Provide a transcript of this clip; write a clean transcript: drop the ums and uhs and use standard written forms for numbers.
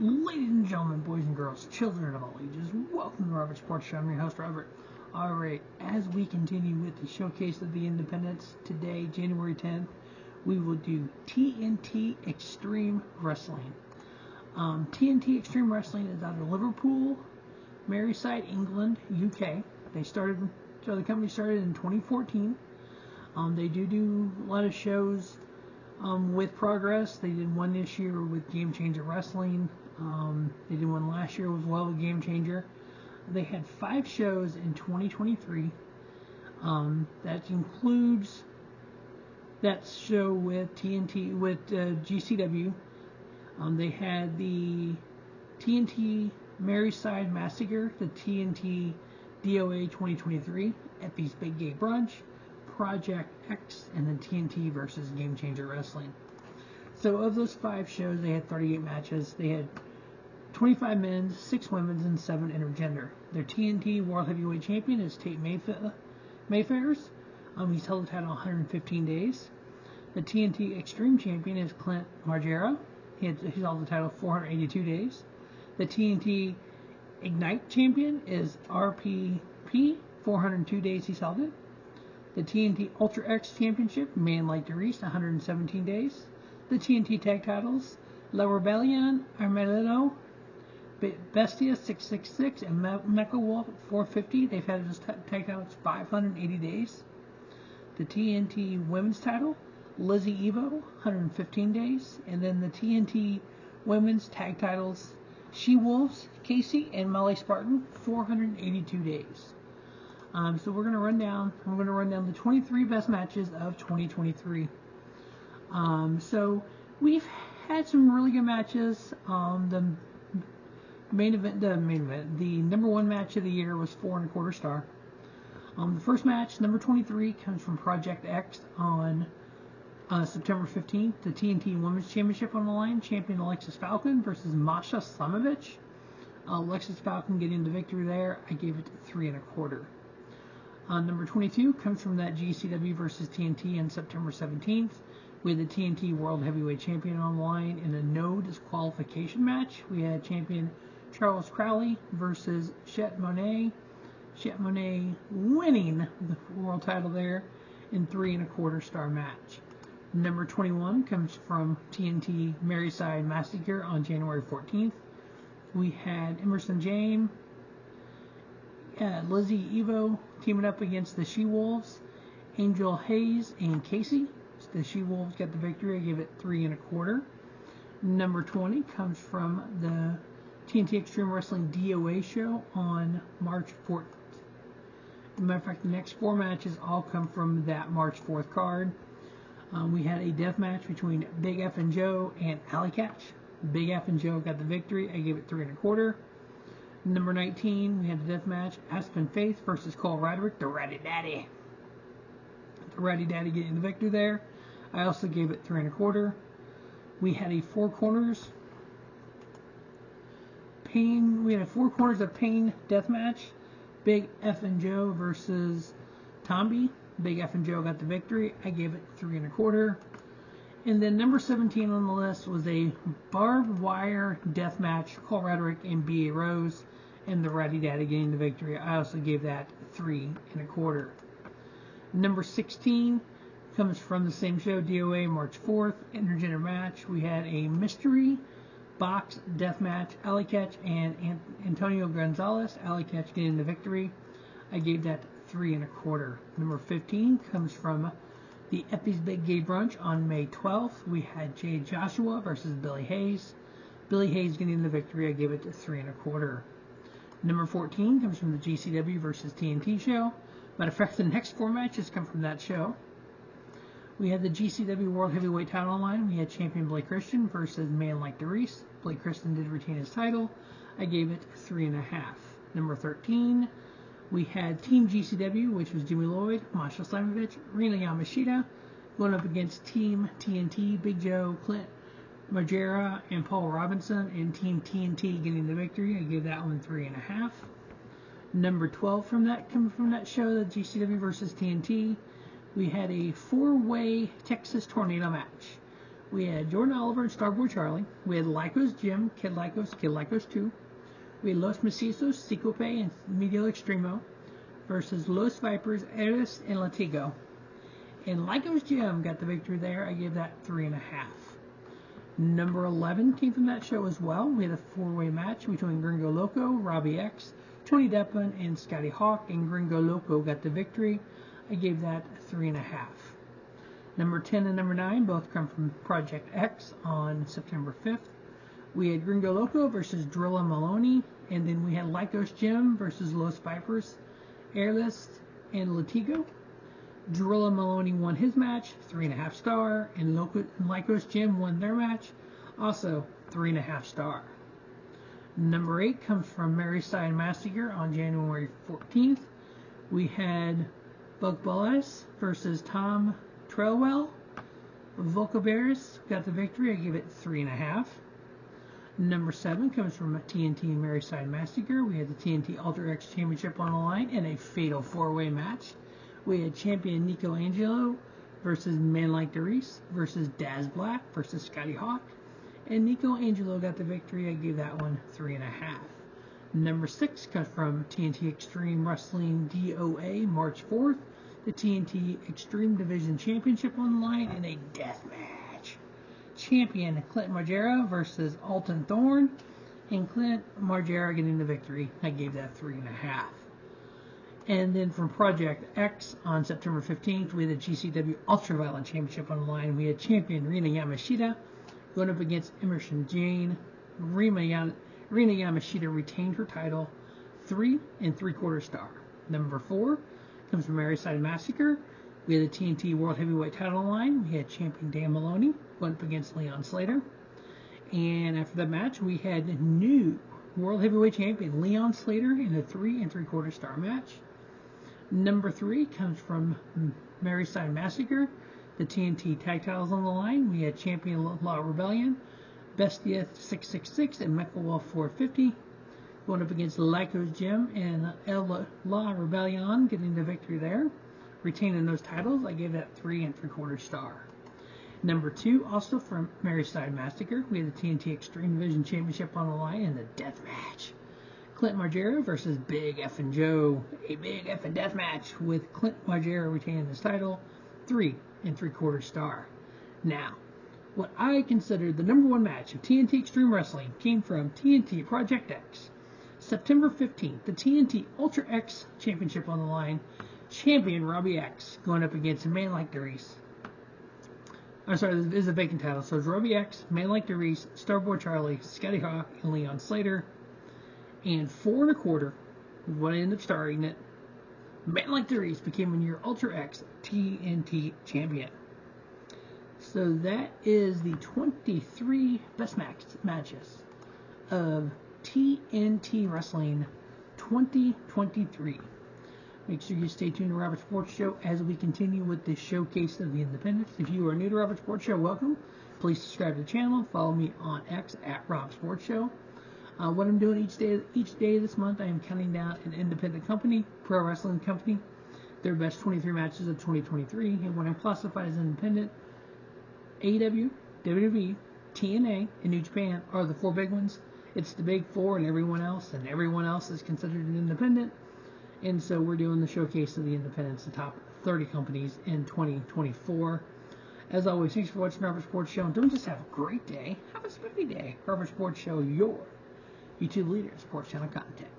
Ladies and gentlemen, boys and girls, children of all ages, welcome to the Robert Sports Show. I'm your host, Robert. Alright, as we continue with the Showcase of the Independents, today, January 10th, we will do TNT Extreme Wrestling. TNT Extreme Wrestling is out of Liverpool, Merseyside, England, UK. The company started in 2014. They do a lot of shows with Progress. They did one this year with Game Changer Wrestling. They did one last year as well with Game Changer. They had 5 shows in 2023. That includes that show with TNT, with GCW. They had the TNT Merseyside Massacre, the TNT DOA 2023, Effie's Big Gay Brunch, Project X, and then TNT versus Game Changer Wrestling. So of those 5 shows, they had 38 matches. They had 25 men's, 6 women's, and 7 intergender. Their TNT World Heavyweight Champion is Tate Mayfair's. He's held the title 115 days. The TNT Extreme Champion is Clint Margera. He's held the title 482 days. The TNT Ignite Champion is RPP. 402 days he's held it. The TNT Ultra X Championship, Man Like DeReese, 117 days. The TNT Tag Titles, La Rebellion, Armelito, Bestia 666, and Mecha Wolf 450. They've had those tag titles 580 days. The TNT Women's Title, Lizzie Evo, 115 days. And then the TNT Women's Tag Titles, She Wolves, Casey, and Molly Spartan, 482 days. So I'm going to run down the 23 best matches of 2023. So we've had some really good matches. The number 1 match of the year was 4 1/4 star. The first match, number 23, comes from Project X on September 15th. The TNT Women's Championship on the line. Champion Alexis Falcon versus Masha Slamovich. Alexis Falcon getting the victory there. I gave it 3 1/4. Number 22 comes from that GCW versus TNT on September 17th with the TNT World Heavyweight Champion on the line in a no disqualification match. We had champion Charles Crowley versus Chet Monet. Chet Monet winning the world title there in 3 1/4 star match. Number 21 comes from TNT Merseyside Massacre on January 14th. We had Emerson James, Lizzie Evo teaming up against the She Wolves, Angel Hayes and Casey. The She Wolves got the victory. I gave it 3 1/4. Number 20 comes from the TNT Extreme Wrestling DOA show on March 4th. As a matter of fact, the next 4 matches all come from that March 4th card. We had a death match between Big F and Joe and Alley Catch. Big F and Joe got the victory. I gave it 3 1/4. Number 19, we had the death match, Aspen Faith versus Cole Roderick, the Ratty Daddy. The Ratty Daddy getting the victory there. I also gave it 3 1/4. We had a 4 corners of pain death match. Big F and Joe versus Tomby. Big F and Joe got the victory. I gave it 3 1/4. And then number 17 on the list was a barbed wire death match, Cole Roderick and B.A. Rose, and the Ratty Daddy getting the victory. I also gave that 3 1/4. Number 16 comes from the same show, DOA, March 4th, intergender match. We had a mystery box death match, Alley Catch and Antonio Gonzalez. Alley Catch getting the victory. I gave that 3 1/4. Number 15 comes from the Effie's Big Gay Brunch on May 12th. We had Jay Joshua versus Billy Hayes. Billy Hayes getting the victory. I gave it 3 1/4. Number 14 comes from the GCW versus TNT show. Matter of fact, the next 4 matches come from that show. We had the GCW World Heavyweight title on line. We had champion Blake Christian versus Man Like DeReese. Blake Christian did retain his title. I gave it 3 1/2. Number 13, we had Team GCW, which was Jimmy Lloyd, Masha Slamovich, Rina Yamashita, going up against Team TNT, Big Joe, Clint Margera, and Paul Robinson, and Team TNT getting the victory. I gave that one 3 1/2. Number 12 from that show, the GCW versus TNT, we had a 4-way Texas Tornado match. We had Jordan Oliver and Starboy Charlie. We had Lycos Jim, Kid Lycos 2. We had Los Macizos, Secope, and Medio Extremo versus Los Vipers, Eris, and Latigo. And Lycos Jim got the victory there. I gave that 3.5. Number 11 came from that show as well. We had a four-way match between Gringo Loco, Robbie X, Tony Deppin, and Scotty Hawk, and Gringo Loco got the victory. I gave that 3.5. Number 10 and number 9 both come from Project X on September 5th. We had Gringo Loco versus Drilla Maloney, and then we had Lycos Jim versus Los Vipers, Airlist, and Latigo. Drilla Maloney won his match, 3.5 star, and Lycos Jim won their match, also 3.5 star. Number 8 comes from Maryside Massacre on January 14th. We had Buck Ballas versus Tom Trailwell. Volca Bears got the victory. I give it 3.5. Number 7 comes from TNT Maryside Massacre. We had the TNT Ultra X Championship on the line in a fatal 4-way match. We had champion Nico Angelo versus Man Like Darice versus Daz Black versus Scotty Hawk. And Nico Angelo got the victory. I gave that one 3.5. Number 6 comes from TNT Extreme Wrestling DOA March 4th. The TNT Extreme Division Championship on the line in a death match. Champion Clint Margera versus Alton Thorne. And Clint Margera getting the victory. I gave that 3.5. And then from Project X on September 15th, we had the GCW Ultraviolent Championship on the line. We had champion Rina Yamashita going up against Emerson Jane. Rina Yamashita retained her title, 3 3/4 star. Number 4 comes from Maryside Massacre. We had the TNT World Heavyweight title on the line. We had champion Dan Maloney going up against Leon Slater. And after that match, we had new World Heavyweight Champion Leon Slater in a 3 3/4 star match. Number 3 comes from Maryside Massacre. The TNT tag titles on the line. We had champion La Rebellion, Bestia 666, and Mecha Wolf 450 going up against Lycos Jim and La Rebellion getting the victory there. Retaining those titles, I gave that 3 3/4 star. Number 2, also from Maryside Massacre, we had the TNT Extreme Division Championship on the line in the death match. Clint Margera versus Big F&. Joe. A big F&. death match with Clint Margera retaining his title, 3 3/4 star. Now, what I consider the number 1 match of TNT Extreme Wrestling came from TNT Project X. September 15th, the TNT Ultra X Championship on the line. Champion Robbie X going up against Man Like Darice. I'm sorry, this is a vacant title. So it's Robbie X, Man Like Darice, Starboy Charlie, Scotty Hawk, and Leon Slater. And 4 1/4 is what ended up starting it. Man Like Darice became your Ultra X TNT champion. So that is the 23 best matches of TNT Wrestling 2023. Make sure you stay tuned to Robert Sports Show as we continue with the showcase of the independents. If you are new to Robert Sports Show, welcome. Please subscribe to the channel. Follow me on X at Rob Sports Show. What I'm doing each day this month, I am counting down an independent company, pro wrestling company, their best 23 matches of 2023. And when I'm classified as independent, AEW, WWE, TNA, and New Japan are the 4 big ones. It's the big 4 and everyone else is considered an independent. And so we're doing the showcase of the independents, the top 30 companies in 2024. As always, thanks for watching Robert Sports Show. And don't just have a great day, have a spiffy day. Robert Sports Show, your YouTube leader in sports channel content.